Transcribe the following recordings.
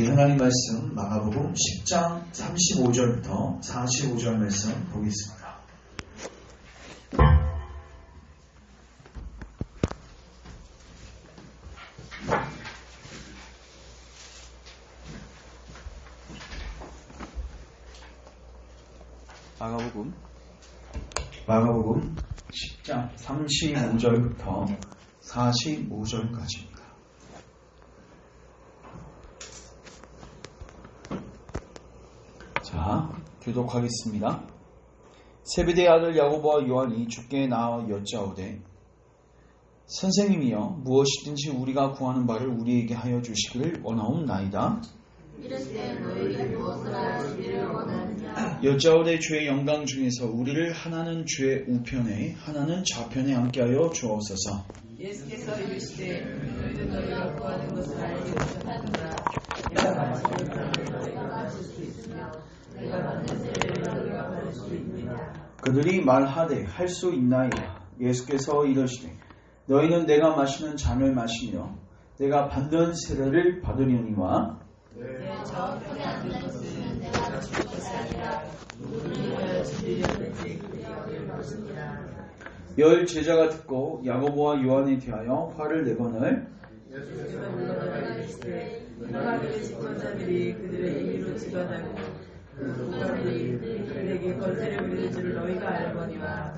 우리 하나님 말씀 마가복음 10장 35절부터 45절 말씀 보겠습니다. 마가복음 10장 35절부터 45절까지입니다. 자, 교독하겠습니다. 세베대의 아들 야고보와 요한이 주께 나와 여짜오되 선생님이여 무엇이든지 우리가 구하는 바를 우리에게 하여 주시기를 원하옵나이다. 이르시되 너희에게 무엇을 하시기를 원하느냐. 여짜오되 주의 영광 중에서 우리를 하나는 주의 우편에 하나는 좌편에 앉게 하여 주옵소서. 예수께서 이르시되 너희는 너희가 구하는 것을 알지 못하는가. 내가 마시는 물을 너희가 마실 수 있으며 내가 받는 세례를 너희가 받을 수 있느냐. 그들이 말하되 할 수 있나이다. 예수께서 이르시되 너희는 내가 마시는 잔을 마시며 내가 받는 세례를 받으려니와 내 좌우편에 앉는 것은 내가 줄 것이 아니라 누구를 위하여 주리려는지 그들이 얻을 것이니라. 열 제자가 듣고 야고보와 요한에 대하여 화를 내거늘 예수께서 물러나라 이르시되 음악을 짓던 자들이 그들의 임의로 집어나고 그 독감들이 그들에게 권세를 부릴 줄 너희가 알거니와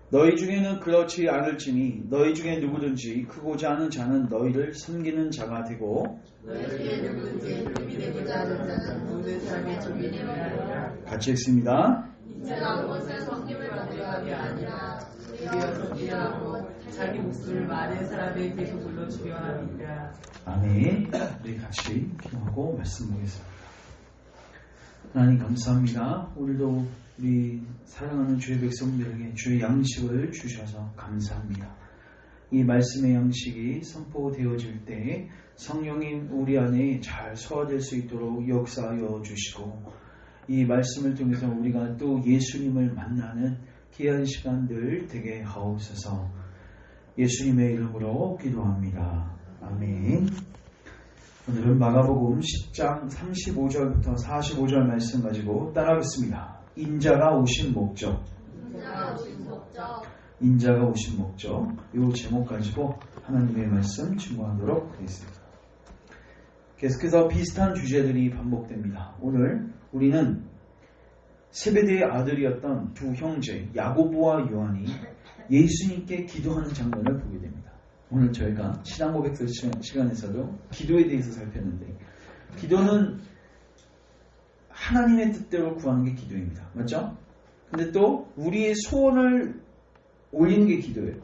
너희 중에는 그렇지 않을지니 너희 중에 누구든지 크고자 하는 자는 너희를 섬기는 자가 되고 너희 중에 누구든지 흠이 되고자 하는 자는 모든 사람의 종이 되리라. 같이 읽습니다. 인자가 온 것은 성김을 받으려 함이 아니라 우리가 섬기려 하고 자기 목숨을 많은 사람의 대속물로 주려 함이라. 아멘. 우리 같이 기도하고 말씀 보겠습니다. 하나님 감사합니다. 오늘도 우리 사랑하는 주의 백성들에게 주의 양식을 주셔서 감사합니다. 이 말씀의 양식이 선포되어질 때 성령님 우리 안에 잘 소화될 수 있도록 역사하여 주시고 이 말씀을 통해서 우리가 또 예수님을 만나는 귀한 시간들 되게 하옵소서. 예수님의 이름으로 기도합니다. 아멘. 오늘은 마가복음 10장 35절부터 45절 말씀 가지고 따라하겠습니다. 인자가 오신 목적. 인자가 오신 목적. 이 제목 가지고 하나님의 말씀 증거하도록 하겠습니다. 계속해서 비슷한 주제들이 반복됩니다. 오늘 우리는 세베대의 아들이었던 두 형제 야고보와 요한이 예수님께 기도하는 장면을 보게 됩니다. 오늘 저희가 신앙 고백서 시간에서도 기도에 대해서 살폈는데 기도는 하나님의 뜻대로 구하는 게 기도입니다. 맞죠? 근데 또 우리의 소원을 올리는 게 기도예요.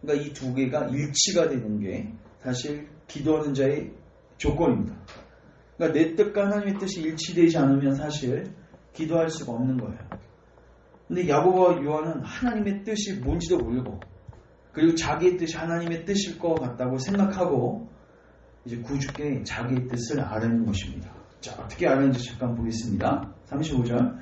그러니까 이 두 개가 일치가 되는 게 사실 기도하는 자의 조건입니다. 그러니까 내 뜻과 하나님의 뜻이 일치되지 않으면 사실 기도할 수가 없는 거예요. 근데 야고보와 요한은 하나님의 뜻이 뭔지도 모르고 그리고 자기의 뜻이 하나님의 뜻일 것 같다고 생각하고 이제 구주께 자기의 뜻을 아는 것입니다. 자, 어떻게 아는지 잠깐 보겠습니다. 35절.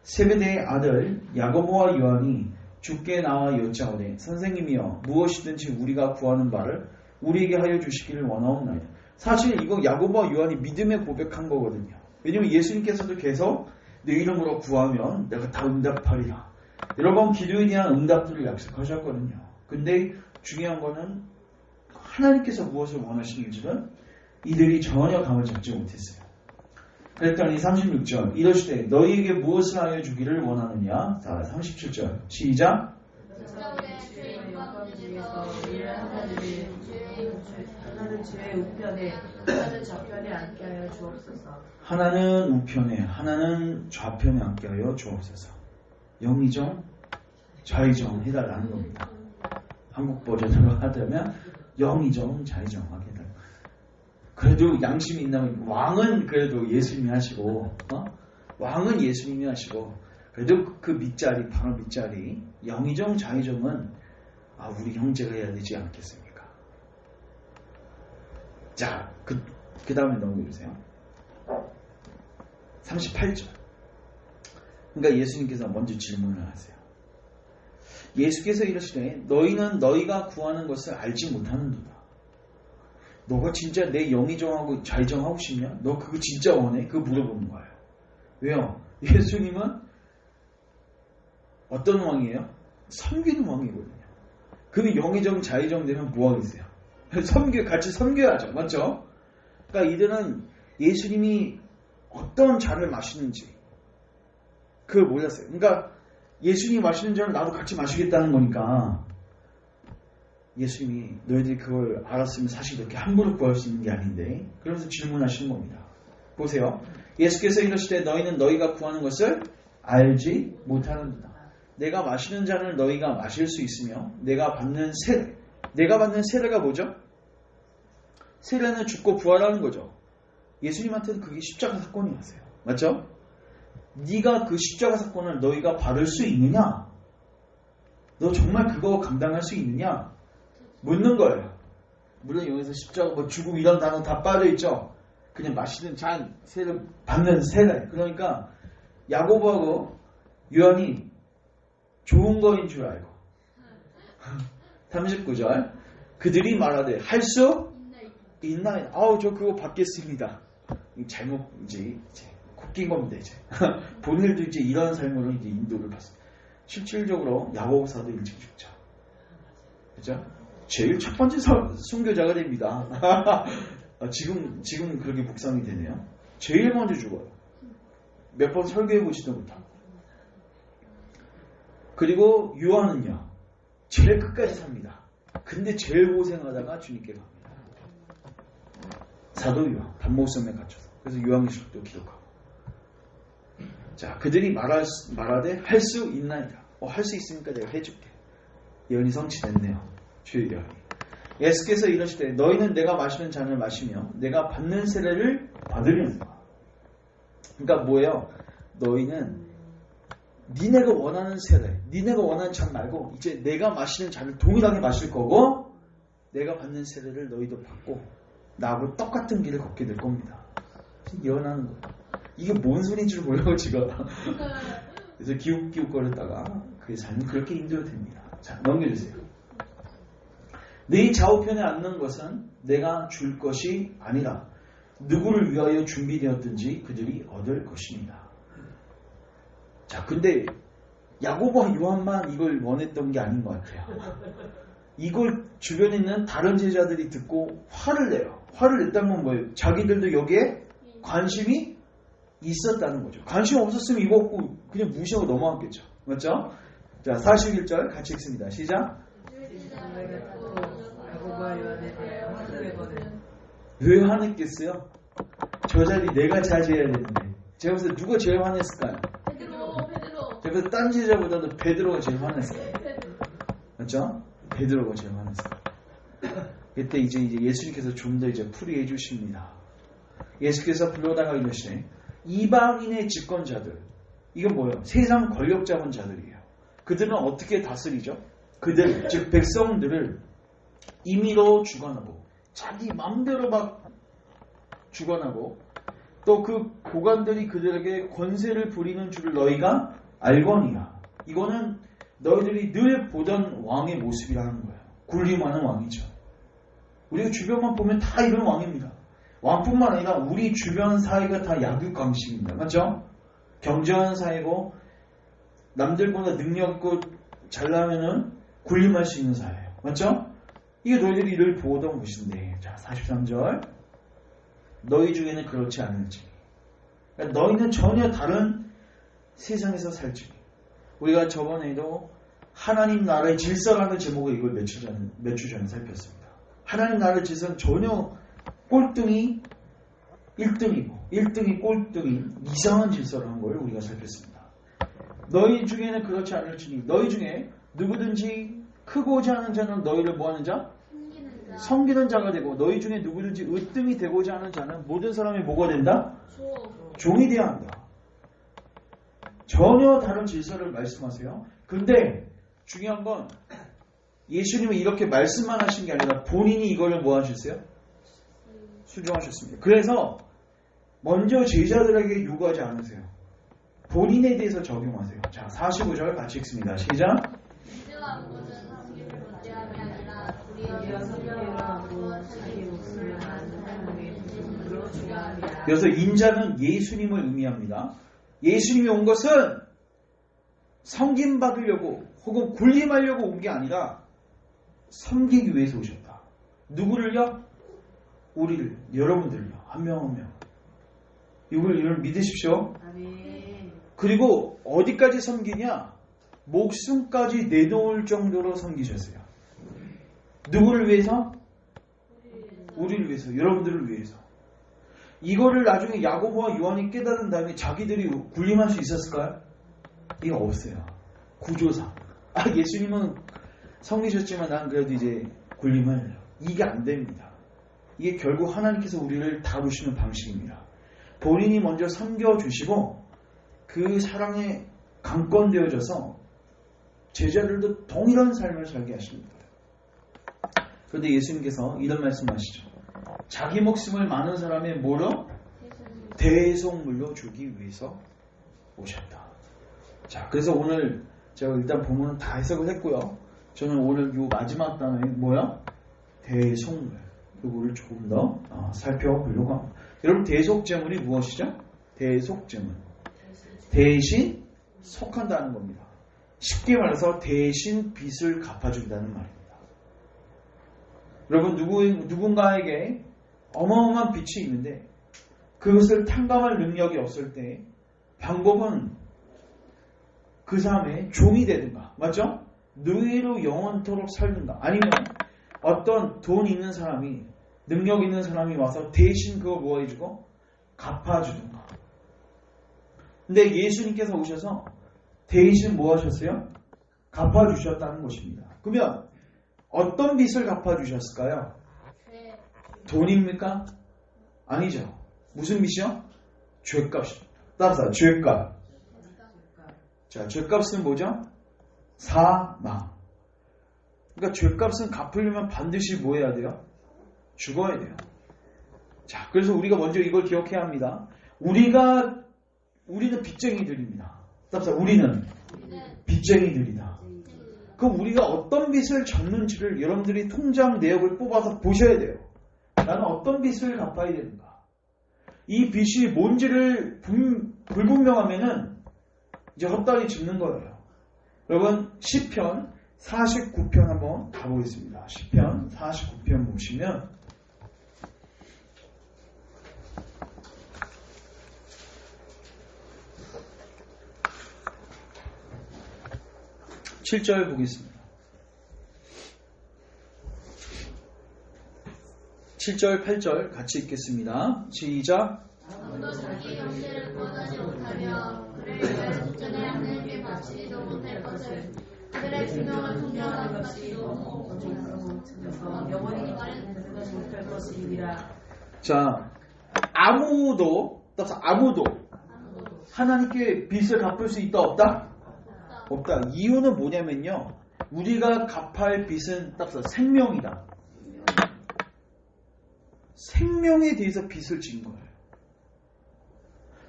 세베대의 아들 야고보와 요한이 주께 나와 여짜오되 선생님이여 무엇이든지 우리가 구하는 바를 우리에게 하여 주시기를 원하옵나이다. 사실 이거 야고보와 요한이 믿음에 고백한 거거든요. 왜냐면 예수님께서도 계속 내 이름으로 구하면 내가 다 응답하리라. 여러 번 기도에 대한 응답들을 약속하셨거든요. 근데 중요한 거는 하나님께서 무엇을 원하시는지는 이들이 전혀 감을 잡지 못했어요. 그랬더니 36절 이러시되 너희에게 무엇을 하여 주기를 원하느냐. 자 37절 시작. 하나는 주의 우편에 하나는 좌편에 앉게 하여 주옵소서. 하나는 우편에 하나는 좌편에 앉게 하여 주옵소서. 영의정 좌의정 해달라는 겁니다. 한국 버전으로 하자면 영의정 좌의정 해달라. 그래도 양심이 있다면 왕은 그래도 예수님이 하시고 왕은 예수님이 하시고 그래도 그 밑자리 바로 밑자리 영의정 좌의정은 우리 형제가 해야 되지 않겠습니까? 자, 그 다음에 넘겨주세요. 38절. 그러니까 예수님께서 먼저 질문을 하세요. 예수께서 이르시되 너희는 너희가 구하는 것을 알지 못하는도다. 너가 진짜 내 영의정하고 자의정하고 싶냐? 너 그거 진짜 원해? 그거 물어보는 거예요. 왜요? 예수님은 어떤 왕이에요? 섬기는 왕이거든요. 그럼 영의정 자의정 되면 뭐 하겠어요? 같이 섬겨야죠. 맞죠? 그러니까 이들은 예수님이 어떤 잔을 마시는지 그걸 몰랐어요. 그러니까 예수님이 마시는 잔을 나도 같이 마시겠다는 거니까 예수님이 너희들이 그걸 알았으면 사실 이렇게 함부로 구할 수 있는 게 아닌데 그러면서 질문하시는 겁니다. 보세요. 예수께서 이러시되 너희는 너희가 구하는 것을 알지 못하는도다. 내가 마시는 잔을 너희가 마실 수 있으며 내가 받는 세례가 뭐죠? 세례는 죽고 부활하는 거죠. 예수님한테는 그게 십자가 사건이었어요. 맞죠? 네가 그 십자가 사건을 너희가 받을 수 있느냐? 너 정말 그거 감당할 수 있느냐? 묻는 거예요. 물론 여기서 십자가 죽음 이런 단어 다 빠져있죠. 그냥 마시는 잔, 세례 받는 세례. 그러니까 야고보하고 요한이 좋은 거인 줄 알고 39절 그들이 말하되 할 수 있나이다. 아우 저 그거 받겠습니다. 잘못 이제 콧낀 겁니다. 이제 본인도 이제 이런 삶으로 이제 인도를 받습니다. 실질적으로 야고보사도 일찍 죽죠. 그죠? 제일 첫 번째 순교자가 됩니다. 지금 그렇게 묵상이 되네요. 제일 먼저 죽어요. 몇 번 설교해 보지도 못하고. 그리고 요한은요. 제일 끝까지 삽니다. 근데 제일 고생하다가 주님께 갑니다. 사도 요한, 단모섬에 갇혀서. 그래서 요한계시록도 기록하고. 자, 그들이 말하되 할 수 있나이다. 할 수 있으니까 내가 해줄게. 예언이 성취됐네요. 주의 예언이. 예수께서 이러시되 너희는 내가 마시는 잔을 마시며 내가 받는 세례를 받으면서. 그러니까 뭐예요? 너희는 니네가 원하는 세례, 니네가 원하는 잔 말고 이제 내가 마시는 잔을 동일하게 마실 거고 내가 받는 세례를 너희도 받고 나하고 똑같은 길을 걷게 될 겁니다. 예언하는 거예요. 이게 뭔 소리인 줄 몰라요 지금. 그래서 기웃기웃거렸다가 그의 삶이 그렇게 인도됩니다. 자, 넘겨주세요. 네 좌우편에 앉는 것은 내가 줄 것이 아니라 누구를 위하여 준비되었든지 그들이 얻을 것입니다. 자, 근데 야고보와 요한만 이걸 원했던 게 아닌 것 같아요. 이걸 주변에 있는 다른 제자들이 듣고 화를 내요. 화를 냈다는 건 뭐예요? 자기들도 여기에 관심이 있었다는 거죠. 관심 없었으면 이거 없고 그냥 무시하고 넘어갔겠죠. 맞죠? 자, 41절 같이 읽습니다. 시작. 왜 화냈겠어요? 저 자리 내가 차지해야 되는데. 제가 봤을 때 누가 제일 화냈을까요? 베드로. 제가 봤을 때 딴 제자보다도 베드로가 제일 화냈어요. 맞죠? 베드로가 제일 화냈어요. 그때 이제 예수님께서 좀 더 이제 풀이해 주십니다. 예수께서 불러다가 이러시네. 이방인의 집권자들. 이건 뭐예요? 세상 권력 잡은 자들이에요. 그들은 어떻게 다스리죠? 그들, 즉 백성들을 임의로 주관하고 자기 마음대로 막 주관하고 또 그 고관들이 그들에게 권세를 부리는 줄을 너희가 알거니와. 이거는 너희들이 늘 보던 왕의 모습이라는 거예요. 군림하는 왕이죠. 우리가 주변만 보면 다 이런 왕입니다. 왕뿐만 아니라 우리 주변 사회가 다 약육강식입니다. 맞죠? 경제하는 사회고 남들보다 능력 있고 잘나면은 군림할 수 있는 사회예요. 맞죠? 이게 너희들이 늘 보던 것인데. 자, 43절. 너희 중에는 그렇지 않을지. 그러니까 너희는 전혀 다른 세상에서 살지. 우리가 저번에도 하나님 나라의 질서라는 제목의 이걸 몇 주 전에 살폈습니다. 하나님 나라의 질서는 전혀 꼴등이 1등이고 1등이 꼴등인 이상한 질서라는 걸 우리가 살폈습니다. 너희 중에는 그렇지 않을지니 너희 중에 누구든지 크고자 하는 자는 너희를 뭐하는 자? 섬기는 자가 되고 너희 중에 누구든지 으뜸이 되고자 하는 자는 모든 사람이 뭐가 된다? 종이 되어야 한다. 전혀 다른 질서를 말씀하세요. 근데 중요한 건 예수님은 이렇게 말씀만 하신 게 아니라 본인이 이걸 뭐 하셨어요? 수정하셨습니다. 그래서 먼저 제자들에게 요구하지 않으세요. 본인에 대해서 적용하세요. 자, 45절 같이 읽습니다. 시작. 이제와 모든 섬기를 문제함이 아니라 우리여 섬기라 무엇 자기 목숨을 예수를 많은 사람에게 부름으로 중요합니다. 그래서 인자는 예수님을 의미합니다. 예수님이 온 것은 섬김 받으려고 혹은 군림하려고 온 게 아니라 섬기기 위해서 오셨다. 누구를요? 우리를, 여러분들요. 한 명 한 명. 이걸 믿으십시오. 아멘. 그리고 어디까지 섬기냐? 목숨까지 내놓을 정도로 섬기셨어요. 누구를 위해서? 우리를 위해서, 여러분들을 위해서. 이거를 나중에 야고보와 요한이 깨달은 다음에 자기들이 군림할 수 있었을까요? 이거 없어요. 구조상. 예수님은 섬기셨지만 난 그래도 이제 군림을. 이게 안 됩니다. 이게 결국 하나님께서 우리를 다루시는 방식입니다. 본인이 먼저 섬겨주시고 그 사랑에 강권되어져서 제자들도 동일한 삶을 살게 하십니다. 그런데 예수님께서 이런 말씀하시죠. 자기 목숨을 많은 사람의 뭐로? 대속물로 주기 위해서 오셨다. 자, 그래서 오늘 제가 일단 본문은 다 해석을 했고요. 저는 오늘 이 마지막 단어에 뭐야? 대속물. 이거를 조금 더 살펴보려고 합니다. 여러분, 대속제물이 무엇이죠? 대속제물. 대신 속한다는 겁니다. 쉽게 말해서 대신 빚을 갚아준다는 말입니다. 여러분, 누군가에게 어마어마한 빚이 있는데 그것을 탕감할 능력이 없을 때 방법은 그 사람의 종이 되든가, 맞죠? 노예로 영원토록 살든가, 아니면 어떤 돈 있는 사람이, 능력 있는 사람이 와서 대신 그거 뭐 해주고 갚아주든가. 근데 예수님께서 오셔서 대신 뭐 하셨어요? 갚아주셨다는 것입니다. 그러면 어떤 빚을 갚아주셨을까요? 돈입니까? 아니죠. 무슨 빚이요? 죄값입니다. 따라서 죄값. 자, 죄값은 뭐죠? 사망. 그러니까 죄값은 갚으려면 반드시 뭐 해야 돼요? 죽어야 돼요. 자, 그래서 우리가 먼저 이걸 기억해야 합니다. 우리는 빚쟁이들입니다. 따라서 우리는 빚쟁이들이다. 그럼 우리가 어떤 빚을 졌는지를 여러분들이 통장 내역을 뽑아서 보셔야 돼요. 나는 어떤 빚을 갚아야 되는가? 이 빚이 뭔지를 불분명하면은 이제 헛다리 짚는 거예요. 여러분, 시편 49편 한번 가보겠습니다. 시편 49편 보시면 7절 보겠습니다. 7절, 8절 같이 읽겠습니다. 시작. 아무도 자기 형제를 구원하지 못하며 그를 위하여 속전에 하나님께 바치지도 못할 것을 그들의 생명을 통렬하게 바치지도 영원히 말하지 못할 것이니라. 자, 아무도 하나님께 빚을 갚을 수 있다 없다? 없다. 이유는 뭐냐면요, 우리가 갚을 빚은 딱서 생명이다. 생명에 대해서 빚을 진 거예요.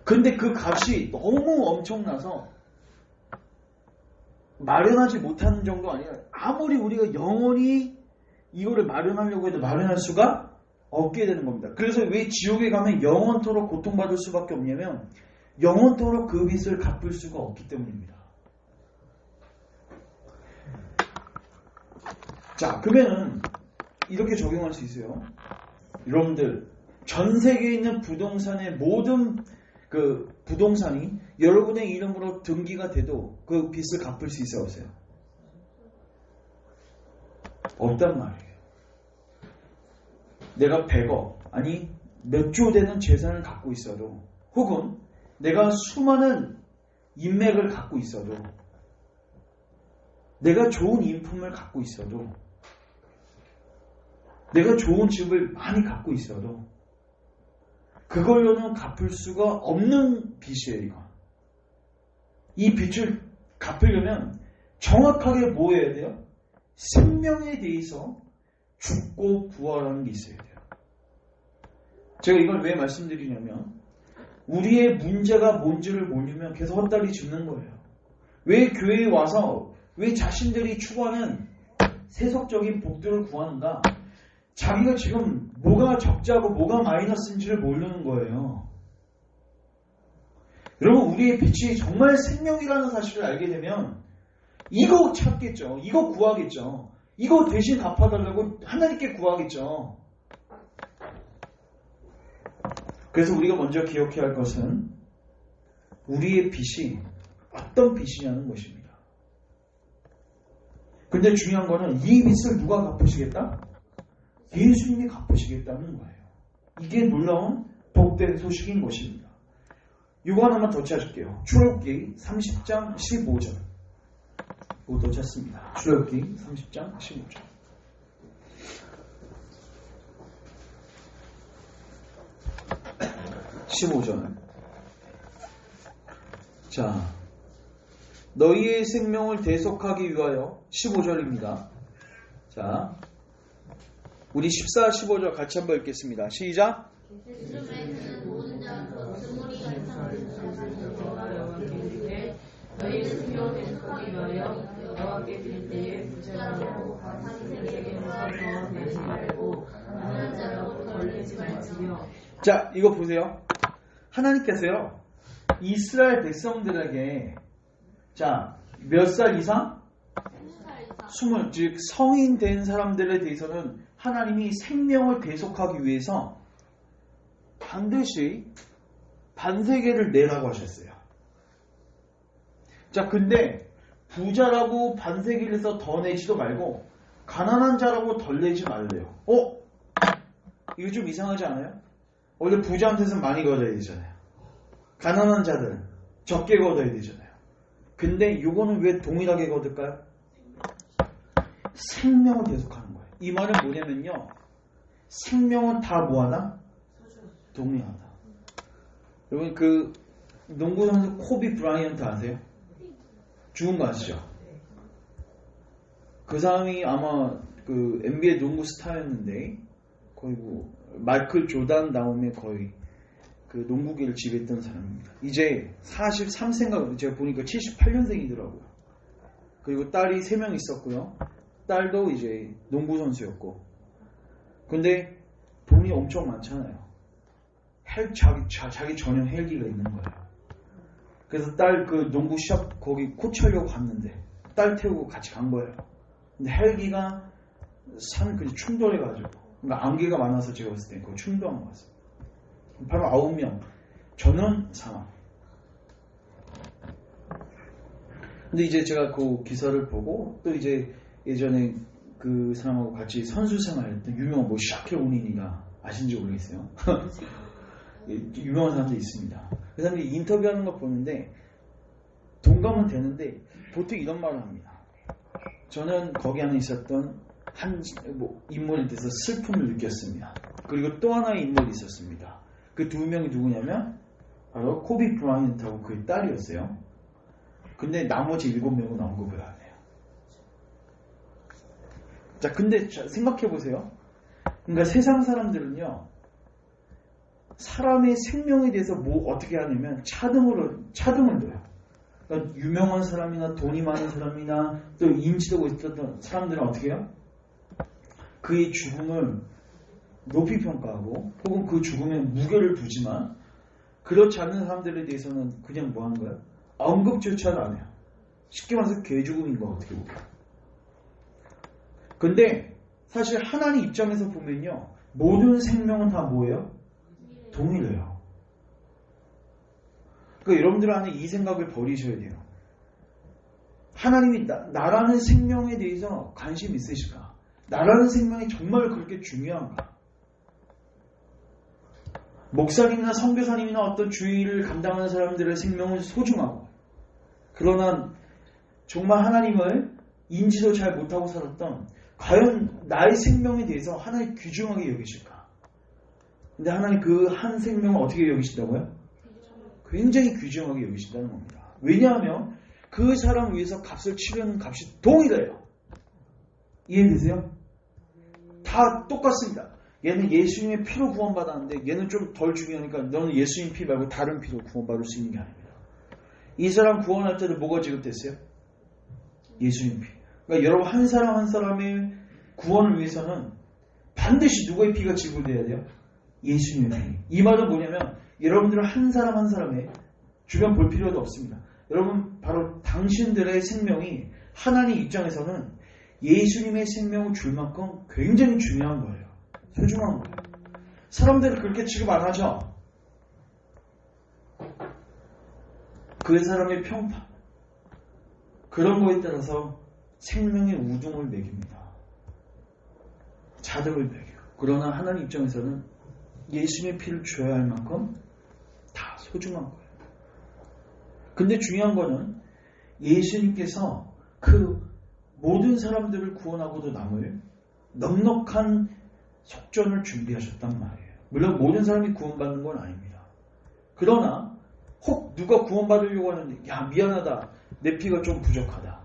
그런데 그 값이 너무 엄청나서 마련하지 못하는 정도 아니라, 아무리 우리가 영원히 이거를 마련하려고 해도 마련할 수가 없게 되는 겁니다. 그래서 왜 지옥에 가면 영원토록 고통받을 수밖에 없냐면 영원토록 그 빚을 갚을 수가 없기 때문입니다. 자, 그러면은 이렇게 적용할 수 있어요. 여러분들, 전 세계에 있는 부동산의 모든 그 부동산이 여러분의 이름으로 등기가 돼도 그 빚을 갚을 수 있어요, 없어요? 없단 말이에요. 내가 100억, 아니 몇 조 되는 재산을 갖고 있어도, 혹은 내가 수많은 인맥을 갖고 있어도, 내가 좋은 인품을 갖고 있어도, 내가 좋은 집을 많이 갖고 있어도 그걸로는 갚을 수가 없는 빚이에요, 이거. 이 빚을 갚으려면 정확하게 뭐 해야 돼요? 생명에 대해서 죽고 부활하는 게 있어야 돼요. 제가 이걸 왜 말씀드리냐면, 우리의 문제가 뭔지를 모르면 계속 헛다리 짚는 거예요. 왜 교회에 와서 왜 자신들이 추구하는 세속적인 복들을 구하는가? 자기가 지금 뭐가 적자고 뭐가 마이너스인지를 모르는 거예요. 여러분, 우리의 빛이 정말 생명이라는 사실을 알게 되면 이거 찾겠죠. 이거 구하겠죠. 이거 대신 갚아달라고 하나님께 구하겠죠. 그래서 우리가 먼저 기억해야 할 것은 우리의 빛이 어떤 빛이냐는 것입니다. 근데 중요한 거는 이 빛을 누가 갚으시겠다? 예수님이 갚으시겠다는 거예요. 이게 놀라운 복된 소식인 것입니다. 이거 하나만 더 찾을게요. 출애굽기 30장 15절. 이거 더 찾습니다. 출애굽기 30장 15절. 자, 너희의 생명을 대속하기 위하여 15절입니다. 자, 우리 14, 15절 같이 한번 읽겠습니다. 시작. 너희의 생명을 대속하기 위하여 여호와께 드릴 때에 부자라고 반세에게 무서워하지 말고 가난한 자라고 덜내지 말지며. 자, 이거 보세요. 하나님께서요, 이스라엘 백성들에게 자, 몇 살 이상? 20, 즉 성인 된 사람들에 대해서는 하나님이 생명을 대속하기 위해서 반드시 반세계를 내라고 하셨어요. 자, 근데 부자라고 반세계를 해서 더 내지도 말고 가난한 자라고 덜 내지 말래요. 이거 좀 이상하지 않아요? 원래 부자한테는 많이 걷어야 되잖아요. 가난한 자들은 적게 걷어야 되잖아요. 근데 이거는 왜 동일하게 걷을까요? 생명을 대속하는 거예요. 이 말은 뭐냐면요, 생명은 다 뭐하나? 동일하다. 여러분, 그 농구 선수 코비 브라이언트 아세요? 죽은 거 아시죠? 그 사람이 아마 그 NBA 농구 스타였는데 거의 뭐 마이클 조단 다음에 거의 그 농구계를 지배했던 사람입니다. 이제 43세인가 제가 보니까 78년생이더라고요. 그리고 딸이 3명 있었고요. 딸도 이제 농구 선수였고. 근데 돈이 엄청 많잖아요. 자기 전용 헬기가 있는 거예요. 그래서 딸 그 농구 시합 거기 코치하려고 갔는데 딸 태우고 같이 간 거예요. 근데 헬기가 충돌해가지고, 그러니까 안개가 많아서 제가 봤을 때 거의 충돌한 것 같습니다. 바로 9명 전원 사망. 근데 이제 제가 그 기사를 보고 또 이제 예전에 그 사람하고 같이 선수 생활했던 유명한 뭐 샤킬 오니니가 아신지 모르겠어요. 유명한 사람도 있습니다. 그 사람들이 인터뷰하는 거 보는데 동감은 되는데 보통 이런 말을 합니다. 저는 거기 안에 있었던 한 인물에 대해서 슬픔을 느꼈습니다. 그리고 또 하나의 인물이 있었습니다. 그 2명이 누구냐면 바로 코비 브라이언트하고 그의 딸이었어요. 근데 나머지 7명은 언급을 안 해요. 자, 근데 생각해보세요. 그러니까 세상 사람들은요, 사람의 생명에 대해서 어떻게 하냐면 차등을 둬요. 그러니까 유명한 사람이나 돈이 많은 사람이나 또 인지도가 있었던 사람들은 어떻게 해요? 그의 죽음을 높이 평가하고 혹은 그 죽음에 무게를 두지만 그렇지 않는 사람들에 대해서는 그냥 뭐 하는 거예요? 언급조차도 안 해요. 쉽게 말해서 개죽음인 거 어떻게 보면. 근데 사실 하나님 입장에서 보면요, 모든 생명은 다 뭐예요? 동일해요. 그러니까 여러분들 안에 이 생각을 버리셔야 돼요. 하나님이 나라는 생명에 대해서 관심 있으실까? 나라는 생명이 정말 그렇게 중요한가? 목사님이나 선교사님이나 어떤 주의를 감당하는 사람들의 생명은 소중하고, 그러나 정말 하나님을 인지도 잘 못하고 살았던, 과연 나의 생명에 대해서 하나님 귀중하게 여기실까? 근데 하나님 그 한 생명을 어떻게 여기신다고요? 굉장히 귀중하게 여기신다는 겁니다. 왜냐하면 그 사람 위해서 값을 치르는 값이 동일해요. 이해되세요? 다 똑같습니다. 얘는 예수님의 피로 구원받았는데 얘는 좀 덜 중요하니까 너는 예수님 피 말고 다른 피로 구원받을 수 있는 게 아닙니다. 이 사람 구원할 때도 뭐가 지급됐어요? 예수님 피. 그러니까 여러분 한 사람 한 사람의 구원을 위해서는 반드시 누구의 피가 지불돼야 돼요? 예수님의 피. 이 말은 뭐냐면 여러분들은 한 사람 한 사람의 주변 볼 필요도 없습니다. 여러분 바로 당신들의 생명이 하나님 입장에서는 예수님의 생명을 줄 만큼 굉장히 중요한 거예요. 소중한 거예요. 사람들은 그렇게 취급 안 하죠. 그 사람의 평판 그런 거에 따라서 생명의 우등을 매깁니다. 자덕을 매겨요. 그러나 하나님 입장에서는 예수님의 피를 줘야 할 만큼 다 소중한 거예요. 근데 중요한 거는 예수님께서 그 모든 사람들을 구원하고도 남을 넉넉한 속전을 준비하셨단 말이에요. 물론 모든 사람이 구원받는 건 아닙니다. 그러나 혹 누가 구원받으려고 하는데 야 미안하다. 내 피가 좀 부족하다.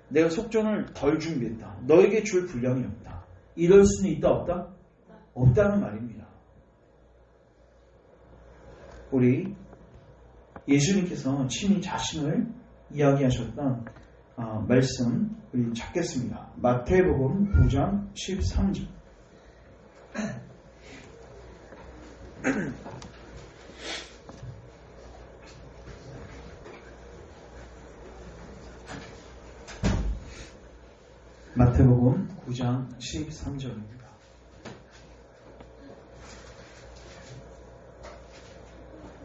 내가 속전을 덜 준비했다. 너에게 줄 분량이 없다. 이럴 수는 있다 없다? 없다는 말입니다. 우리 예수님께서 친히 자신을 이야기하셨던 말씀 우리 찾겠습니다. 마태복음 9장 13절. 마태복음 9장 13절입니다.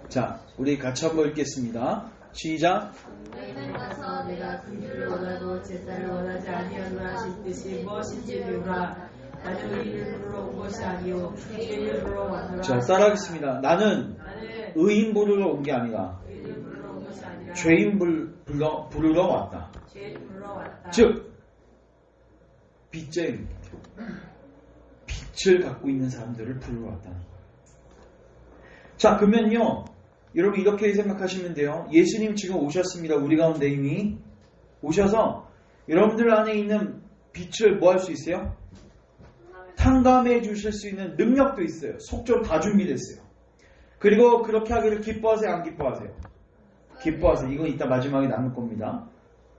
자, 우리 같이 한번 읽겠습니다. 시작. 너희는 가서 내가 긍휼을 원하고 제사를 원하지 아니하노라 하셨듯이 무엇인지 배우라. 나는 의인을 부르러 온 것이 아니요 죄인을 부르러 왔노라. 자, 따라하겠습니다. 나는 의인 부르러 온 게 아니라 의인을 부르러 온 것이 아니라 죄인 부르러 왔다. 죄인 부르러 왔다. 즉 빚쟁이, 빚을 갖고 있는 사람들을 부르러 왔다는 거예요. 자, 그러면요, 여러분 이렇게 생각하시면 돼요. 예수님 지금 오셨습니다. 우리 가운데 이미 오셔서 여러분들 안에 있는 빚을 뭐 할 수 있어요? 탕감해 주실 수 있는 능력도 있어요. 속전 다 준비됐어요. 그리고 그렇게 하기를 기뻐하세요? 안 기뻐하세요? 기뻐하세요. 이건 이따 마지막에 나눌 겁니다.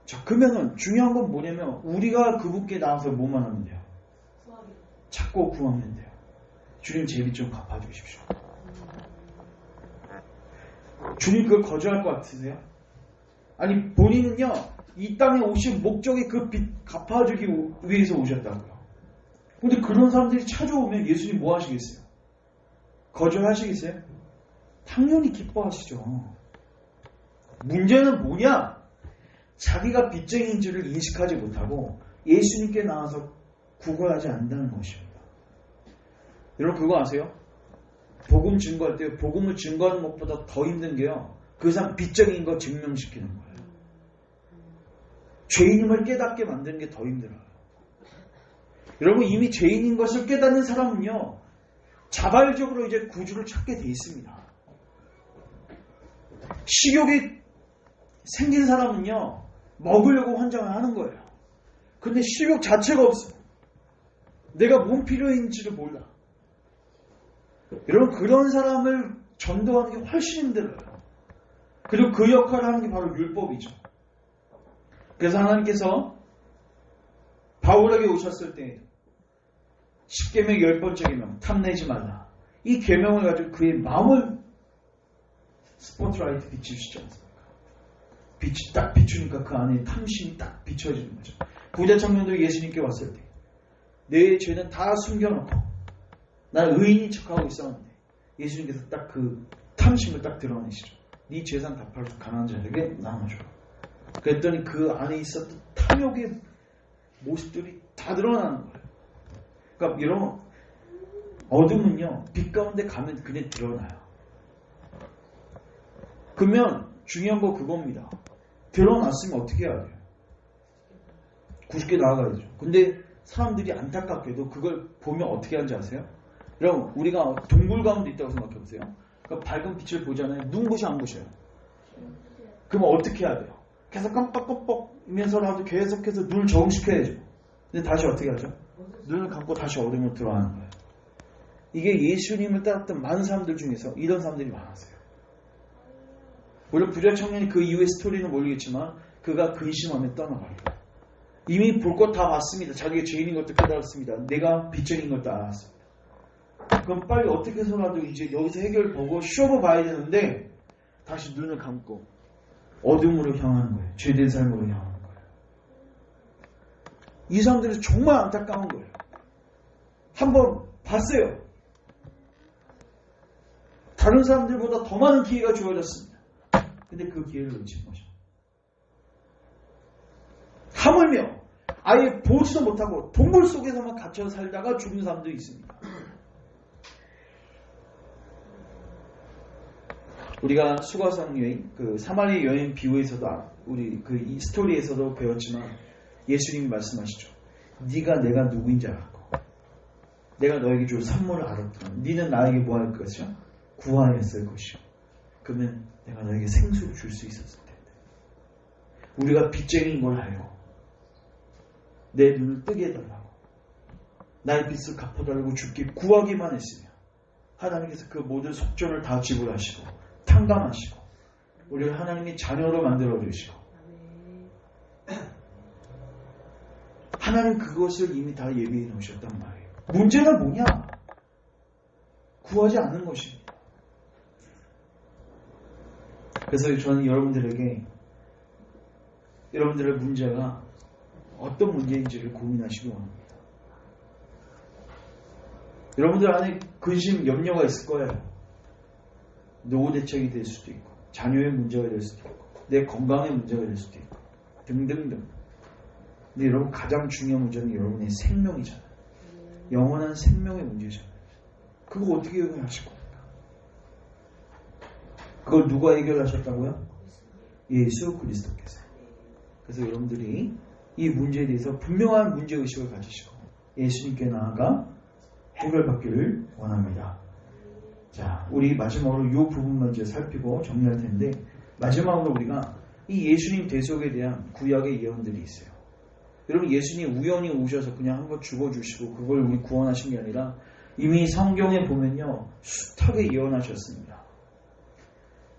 자, 그러면은 중요한 건 뭐냐면 우리가 그분께 나와서 뭐만 하면 돼요? 찾고 구하면 돼요. 주님 제 빚 좀 갚아주십시오. 주님 그걸 거절할 것 같으세요? 아니 본인은요 이 땅에 오신 목적이 그 빚 갚아주기 위해서 오셨다고요. 근데 그런 사람들이 찾아오면 예수님 뭐 하시겠어요? 거절하시겠어요? 당연히 기뻐하시죠. 문제는 뭐냐? 자기가 빚쟁이인지를 인식하지 못하고 예수님께 나와서 구걸하지 않는다는 것입니다. 여러분 그거 아세요? 복음 증거할 때 복음을 증거하는 것보다 더 힘든 게요. 그 사람 빚쟁이인 거 증명시키는 거예요. 죄인임을 깨닫게 만드는 게 더 힘들어요. 여러분 이미 죄인인 것을 깨닫는 사람은요. 자발적으로 이제 구주를 찾게 돼 있습니다. 식욕이 생긴 사람은요. 먹으려고 환장을 하는 거예요. 근데 식욕 자체가 없어요. 내가 뭔 필요인지를 몰라. 여러분 그런 사람을 전도하는 게 훨씬 힘들어요. 그리고 그 역할을 하는 게 바로 율법이죠. 그래서 하나님께서 바울에게 오셨을 때 10계명 10번째 계명 탐내지 말라. 이 계명을 가지고 그의 마음을 스포트라이트 비추시지 않습니까? 빛이 딱 비추니까 그 안에 탐심이 딱 비춰지는 거죠. 부자 청년도 예수님께 왔을 때 내 죄는 다 숨겨놓고 난 의인인 척하고 있었는데 예수님께서 딱 그 탐심을 딱 드러내시죠. 네 재산 다 팔아서 가난한 자에게 나눠줘. 그랬더니 그 안에 있었던 탐욕의 모습들이 다 드러나는 거예요. 그러니까 이런 어둠은요 빛 가운데 가면 그냥 드러나요. 그러면 중요한 거 그겁니다. 드러났으면 어떻게 해야 돼요? 90개 나아가야죠. 근데 사람들이 안타깝게도 그걸 보면 어떻게 하는지 아세요? 여러분 우리가 동굴 가운데 있다고 생각해보세요. 그러니까 밝은 빛을 보잖아요. 눈부셔 안 부셔요? 그러면 어떻게 해야 돼요? 계속 깜빡깜빡이면서라도 계속해서 눈을 적응시켜야죠. 근데 다시 어떻게 하죠? 눈을 감고 다시 어둠으로 들어가는 거예요. 이게 예수님을 따랐던 많은 사람들 중에서 이런 사람들이 많았어요. 물론 부자 청년이 그 이후의 스토리는 모르겠지만 그가 근심하며 떠나가요. 이미 볼 것 다 봤습니다. 자기가 죄인인 것도 깨달았습니다. 내가 빚쟁인 것도 알았습니다. 그럼 빨리 어떻게 해서라도 이제 여기서 해결 보고 쇼부 봐야 되는데 다시 눈을 감고 어둠으로 향하는 거예요. 죄된 삶으로 향하는 거예요. 이 사람들은 정말 안타까운 거예요. 한번 봤어요. 다른 사람들보다 더 많은 기회가 주어졌습니다. 근데 그 기회를 놓친 거죠. 하물며 아예 보지도 못하고 동굴 속에서만 갇혀 살다가 죽은 사람도 있습니다. 우리가 수가성 여행, 그 사마리아 여행 비유에서도 우리 그 이 스토리에서도 배웠지만 예수님이 말씀하시죠. 네가 내가 누구인지 알았고 내가 너에게 줄 선물을 알았더니 네는 나에게 뭐 할 것이요? 구하였을 것이요. 그러면 내가 너에게 생수를 줄 수 있었을 텐데. 우리가 빚쟁이인 걸 알고 내 눈을 뜨게 해달라고 나의 빚을 갚아달라고 주께 구하기만 했으면 하나님께서 그 모든 속전을 다 지불하시고 탕감하시고 우리를 하나님의 자녀로 만들어 주시고 하나님 그것을 이미 다 예비해 놓으셨단 말이에요. 문제는 뭐냐? 구하지 않는 것입니다. 그래서 저는 여러분들에게 여러분들의 문제가 어떤 문제인지를 고민하시기 원합니다. 여러분들 안에 근심, 염려가 있을 거예요. 노후 대책이 될 수도 있고 자녀의 문제가 될 수도 있고 내 건강의 문제가 될 수도 있고 등등등. 근데 여러분 가장 중요한 문제는 여러분의 생명이잖아요. 영원한 생명의 문제잖아요. 그거 어떻게 해결하실 겁니까? 그걸 누가 해결하셨다고요? 예수 그리스도께서. 그래서 여러분들이 이 문제에 대해서 분명한 문제의식을 가지시고 예수님께 나아가 해결받기를 원합니다. 자, 우리 마지막으로 이 부분 먼저 살피고 정리할 텐데 마지막으로 우리가 이 예수님 대속에 대한 구약의 예언들이 있어요. 여러분 예수님 우연히 오셔서 그냥 한번 죽어주시고 그걸 우리 구원하신 게 아니라 이미 성경에 보면요 숱하게 예언하셨습니다.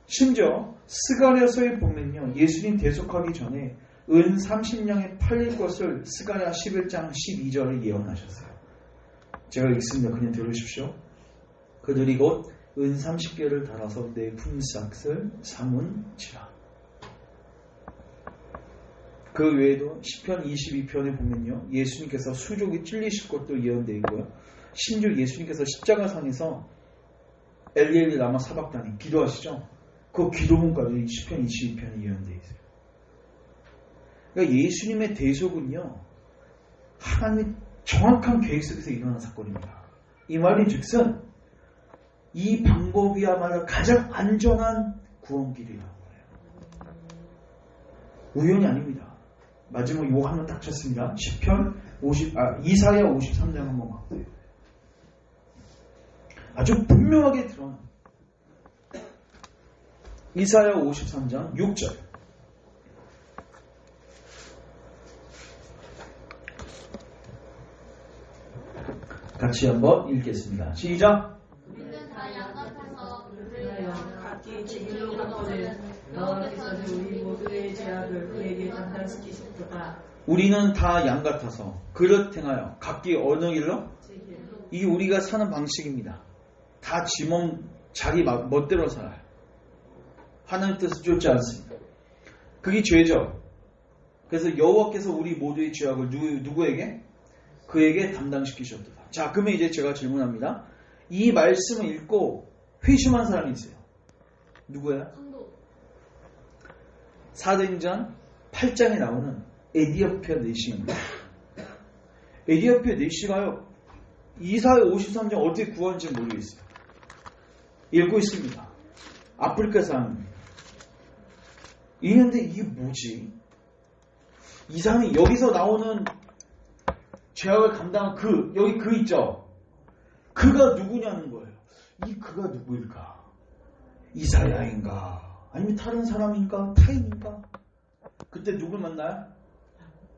심지어 스가랴서에 보면요 예수님 대속하기 전에 은 30냥에 팔릴 것을 스가랴 11장 12절에 예언하셨어요. 제가 읽습니다. 그냥 들으십시오. 그들이 곧 은 30개를 달아서 내 품삯을 삼은지라. 그 외에도 시편 22편에 보면요 예수님께서 수족이 찔리실 것도 예언되어 있고요. 심지어 예수님께서 십자가상에서 엘리엘리 라마 사박다니 기도하시죠. 그 기도문까지 시편 22편에 예언되어 있어요. 그러니까 예수님의 대속은요 하나님의 정확한 계획 속에서 일어난 사건입니다. 이 말인 즉슨 이 방법이야말로 가장 안전한 구원길이라고 해요. 우연이 아닙니다. 마지막 요 한번 딱 쳤습니다. 이사야 53장 한번 봐보세요. 아주 분명하게 드러납니다. 이사야 53장 6절. 같이 한번 읽겠습니다. 시작. 우리는 다 양 같아서 그를 각기 제 길로 갔거든. 여호와께서는 우리 모두의 죄악을 그에게 담당시키셨도다. 우리는 다 양 같아서 그릇 행하여 각기 어느 길로? 제 길로. 이게 우리가 사는 방식입니다. 다 지 몸 자기 멋대로 살아요. 하나님 뜻을 쫓지 않습니다. 그게 죄죠. 그래서 여호와께서 우리 모두의 죄악을 누구에게? 그에게 담당시키셨도다. 자, 그러면 이제 제가 질문합니다. 이 말씀을 읽고 회심한 사람이 있어요. 누구야? 사도행전 8장에 나오는 에디오피아 내시입니다. 에디오피아 내시가요. 이사야 53장 어떻게 구하는지 모르겠어요. 읽고 있습니다. 아프리카 사람입니다. 이랬는데 이게 뭐지? 이 사람이 여기서 나오는 죄악을 감당한 여기 그 있죠? 그가 누구냐는 거예요. 이 그가 누구일까? 이사야인가? 아니면 다른 사람인가? 타인인가? 그때 누굴 만나요?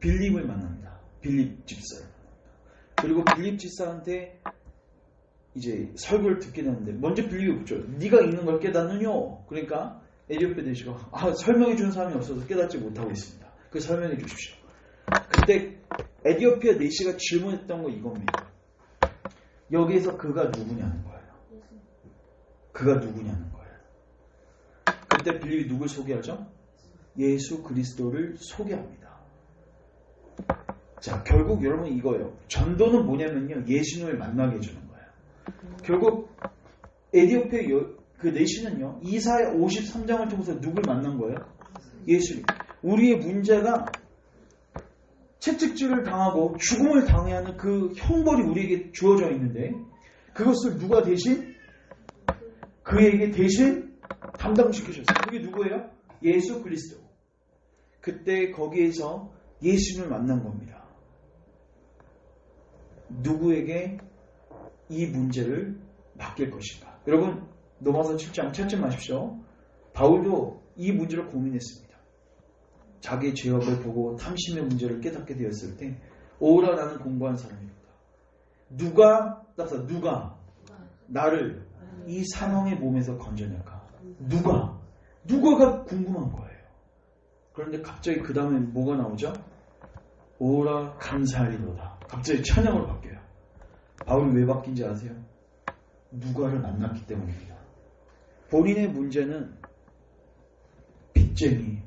빌립을 만납니다. 빌립 집사를 만납니다. 그리고 빌립 집사한테 이제 설교를 듣게 되는데 먼저 빌립이 묻죠. 네가 읽는 걸 깨닫느뇨? 그러니까 에디오피아 내시가 설명해 주는 사람이 없어서 깨닫지 못하고 있습니다. 그 설명해 주십시오. 그때 에디오피아 내시가 질문했던 거 이겁니다. 여기에서 그가 누구냐는 거예요. 그가 누구냐는 거예요. 그때 빌립이 누굴 소개하죠? 예수 그리스도를 소개합니다. 자, 결국 여러분 이거예요. 전도는 뭐냐면요, 예수님을 만나게 해주는 거예요. 결국 에디오피아 그 내시는요, 이사야 53장을 통해서 누굴 만난 거예요? 예수님. 우리의 문제가 채찍질을 당하고 죽음을 당해야 하는 그 형벌이 우리에게 주어져 있는데, 그것을 누가 대신 그에게 대신 담당시키셨어요. 그게 누구예요? 예수 그리스도. 그때 거기에서 예수님을 만난 겁니다. 누구에게 이 문제를 맡길 것인가? 여러분, 로마서 7장 찾지 마십시오. 바울도 이 문제를 고민했습니다. 자기의 죄악을 보고 탐심의 문제를 깨닫게 되었을 때, 오라 나는 공부한 사람이로다. 누가 나를 이 사망의 몸에서 건져낼까? 누가가 궁금한 거예요. 그런데 갑자기 그 다음에 뭐가 나오죠? 오라 감사하리로다. 갑자기 찬양으로 바뀌어요. 바울이 왜 바뀐지 아세요? 누가를 만났기 때문입니다. 본인의 문제는 빚쟁이,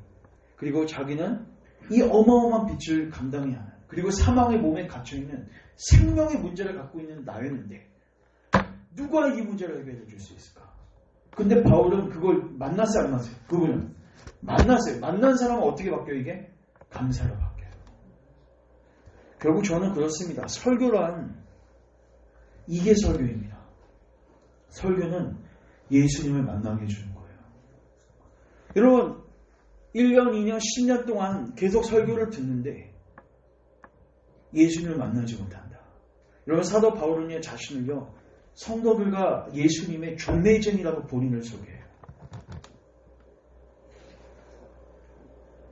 그리고 자기는 이 어마어마한 빚을 감당해야 하는, 그리고 사망의 몸에 갇혀있는 생명의 문제를 갖고 있는 나였는데 누가 이 문제를 해결해 줄 수 있을까? 근데 바울은 그걸 만났어요, 안 만났어요? 그분은 만났어요. 만난 사람은 어떻게 바뀌어요? 이게 감사로 바뀌어요. 결국 저는 그렇습니다. 설교란 이게 설교입니다. 설교는 예수님을 만나게 해주는 거예요. 여러분, 1년, 2년, 10년 동안 계속 설교를 듣는데 예수님을 만나지 못한다. 여러분, 사도 바울은요, 자신을요, 성도들과 예수님의 중매쟁이라고 본인을 소개해요.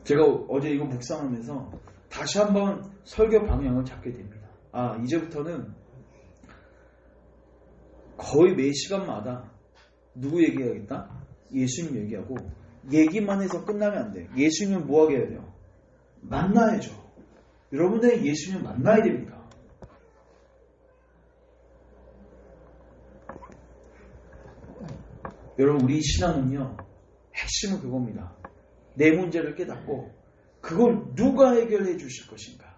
제가 어제 이거 묵상하면서 다시 한번 설교 방향을 잡게 됩니다. 이제부터는 거의 매 시간마다 누구 얘기해야겠다? 예수님 얘기하고, 얘기만 해서 끝나면 안 돼. 예수님은 뭐 하게 해야 돼요? 만나야죠. 여러분들 예수님 만나야 됩니다. 여러분, 우리 신앙은요, 핵심은 그겁니다. 내 문제를 깨닫고 그걸 누가 해결해 주실 것인가.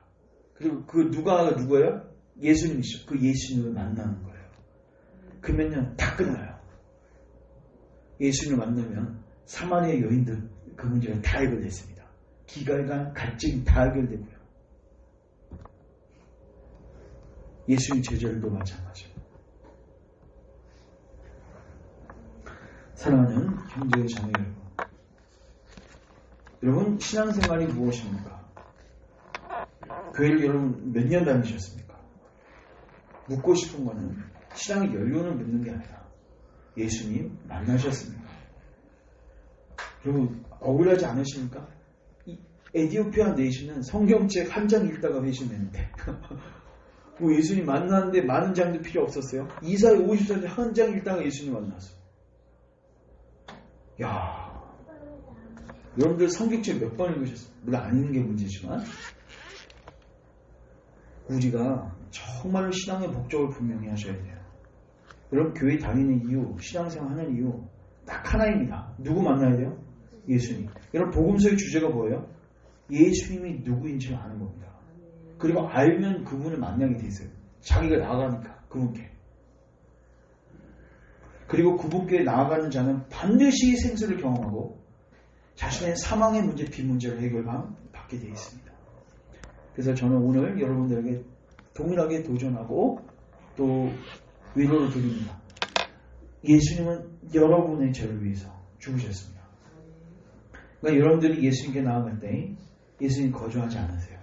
그리고 그 누가가 누구예요? 예수님이시죠. 그 예수님을 만나는 거예요. 그러면요, 다 끝나요. 예수님을 만나면 사마리아 여인들 그 문제가 다 해결됐습니다. 기갈간 갈증이 다 해결되고요. 예수님 제자들도 마찬가지입니다. 사랑하는 형제 자매 여러분, 신앙생활이 무엇입니까? 교회를 여러분 몇 년 다니셨습니까? 묻고 싶은 거는 신앙의 연륜을 묻는 게 아니라 예수님 만나셨습니까? 여러분, 억울하지 않으십니까? 이 에디오피아 내시는 성경책 한 장 읽다가 회심했는데 뭐 예수님 만났는데 많은 장도 필요 없었어요. 이사야 50장 한 장 읽다가 예수님 만났어. 야, 여러분들 성경책 몇 번 읽으셨어요? 물론 안 읽는 게 문제지만 우리가 정말로 신앙의 목적을 분명히 하셔야 돼요. 여러분, 교회 다니는 이유, 신앙생활 하는 이유 딱 하나입니다. 누구 만나야 돼요? 예수님. 여러분, 복음서의 주제가 뭐예요? 예수님이 누구인지 아는 겁니다. 그리고 알면 그분을 만나게 되세요. 자기가 나아가니까 그분께. 그리고 그분께 나아가는 자는 반드시 생수를 경험하고 자신의 사망의 문제, 빚 문제를 해결받게 되어 있습니다. 그래서 저는 오늘 여러분들에게 동일하게 도전하고 또 위로를 드립니다. 예수님은 여러분의 죄를 위해서 죽으셨습니다. 그러니까 여러분들이 예수님께 나아갈 때 예수님 거주하지 않으세요.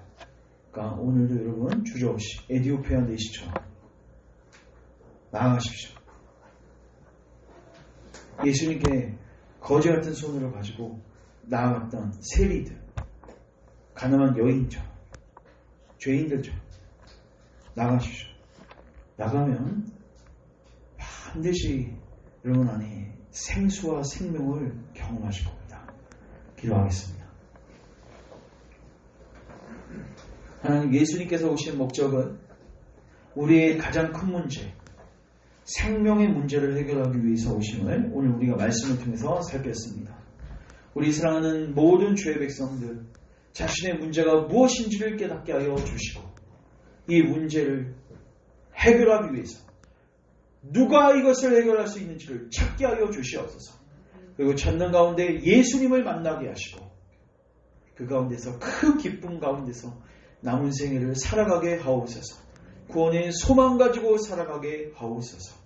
그러니까 오늘도 여러분 주저없이 에디오피아 내시처럼 나아가십시오. 예수님께 거지 같은 손으로 가지고 나아갔던 세리들, 가난한 여인처럼, 죄인들처럼 나가십시오. 나가면 반드시 여러분 안에 생수와 생명을 경험하실 겁니다. 기도하겠습니다. 하나님 예수님께서 오신 목적은 우리의 가장 큰 문제, 생명의 문제를 해결하기 위해서 오심을 오늘 우리가 말씀을 통해서 살폈습니다. 우리 사랑하는 모든 주의 백성들, 자신의 문제가 무엇인지를 깨닫게 하여 주시고 이 문제를 해결하기 위해서 누가 이것을 해결할 수 있는지를 찾게 하여 주시옵소서. 그리고 찾는 가운데 예수님을 만나게 하시고 그 가운데서 큰 기쁨 가운데서 남은 생애를 살아가게 하옵소서. 구원의 소망 가지고 살아가게 하옵소서.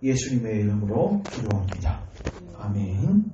예수님의 이름으로 기도합니다. 아멘.